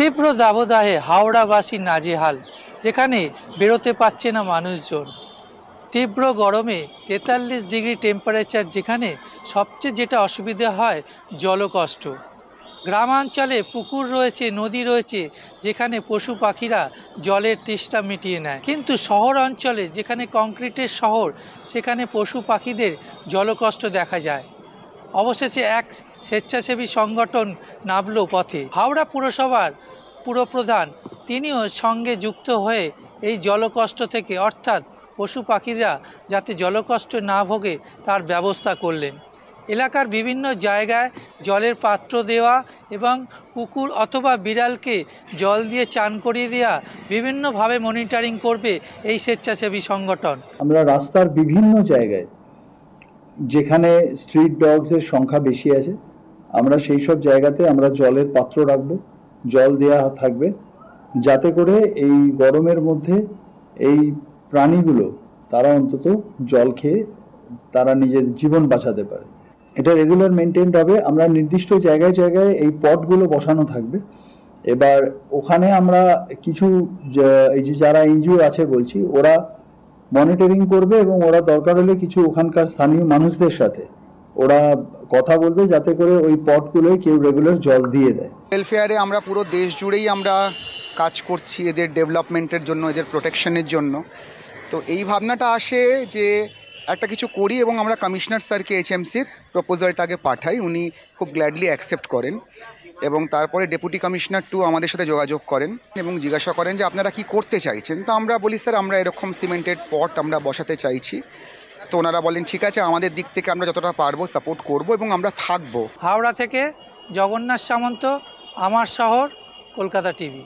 তীব্র দাবদাহে হাওড়াবাসী নাজেহাল, যেখানে বেরোতে পারছে না মানুষজন। তীব্র গরমে 43 ডিগ্রি টেম্পারেচার, যেখানে সবচেয়ে যেটা অসুবিধা হয় জলকষ্ট। গ্রামাঞ্চলে পুকুর রয়েছে, নদী রয়েছে, যেখানে পশু পাখিরা জলের তেষ্টা মিটিয়ে নেয়, কিন্তু শহর অঞ্চলে যেখানে কংক্রিটের শহর, সেখানে পশু পাখিদের জলকষ্ট দেখা যায়। অবশেষে এক স্বেচ্ছাসেবী সংগঠন নামল পথে। হাওড়া পুরসভার পুরপ্রধান তিনিও সঙ্গে যুক্ত হয়ে এই জলকষ্ট থেকে, অর্থাৎ পশু পাখিরা যাতে জলকষ্ট না ভোগে তার ব্যবস্থা করলেন। এলাকার বিভিন্ন জায়গায় জলের পাত্র দেওয়া এবং কুকুর অথবা বিড়ালকে জল দিয়ে চান করিয়ে দেওয়া, বিভিন্নভাবে মনিটরিং করবে এই স্বেচ্ছাসেবী সংগঠন। আমরা রাস্তার বিভিন্ন জায়গায় যেখানে স্ট্রিট ডগসের সংখ্যা বেশি আছে, আমরা সেই সব জায়গাতে আমরা জলের পাত্র রাখবো, জল দেওয়া থাকবে, যাতে করে এই গরমের মধ্যে এই প্রাণীগুলো তারা অন্তত জল খেয়ে তারা নিজের জীবন বাঁচাতে পারে। এটা রেগুলার মেনটেন হবে। আমরা নির্দিষ্ট জায়গায় জায়গায় এই পটগুলো বসানো থাকবে। এবার ওখানে আমরা কিছু এই যে যারা এনজিও আছে বলছি, ওরা মনিটরিং করবে এবং ওরা দরকার হলে কিছু ওখানকার স্থানীয় মানুষদের সাথে ওরা কথা বলবে, যাতে করে ওই পটগুলোয় কেউ রেগুলার জল দিয়ে দেয়। ওয়েলফেয়ারে আমরা পুরো দেশ জুড়েই আমরা কাজ করছি এদের ডেভেলপমেন্টের জন্য, এদের প্রোটেকশনের জন্য। তো এই ভাবনাটা আসে যে একটা কিছু করি, এবং আমরা কমিশনার স্যারকে এইচএমসির প্রপোজালটাকে পাঠাই। উনি খুব গ্ল্যাডলি অ্যাকসেপ্ট করেন, এবং তারপরে ডেপুটি কমিশনার টু আমাদের সাথে যোগাযোগ করেন এবং জিজ্ঞাসা করেন যে আপনারা কি করতে চাইছেন। তো আমরা বলি স্যার আমরা এরকম সিমেন্টেড পট আমরা বসাতে চাইছি। তো ওনারা বলেন ঠিক আছে, আমাদের দিক থেকে আমরা যতটা পারবো সাপোর্ট করব এবং আমরা থাকবো। হাওড়া থেকে জগন্নাথ সামন্ত, আমার শহর, কলকাতা টিভি।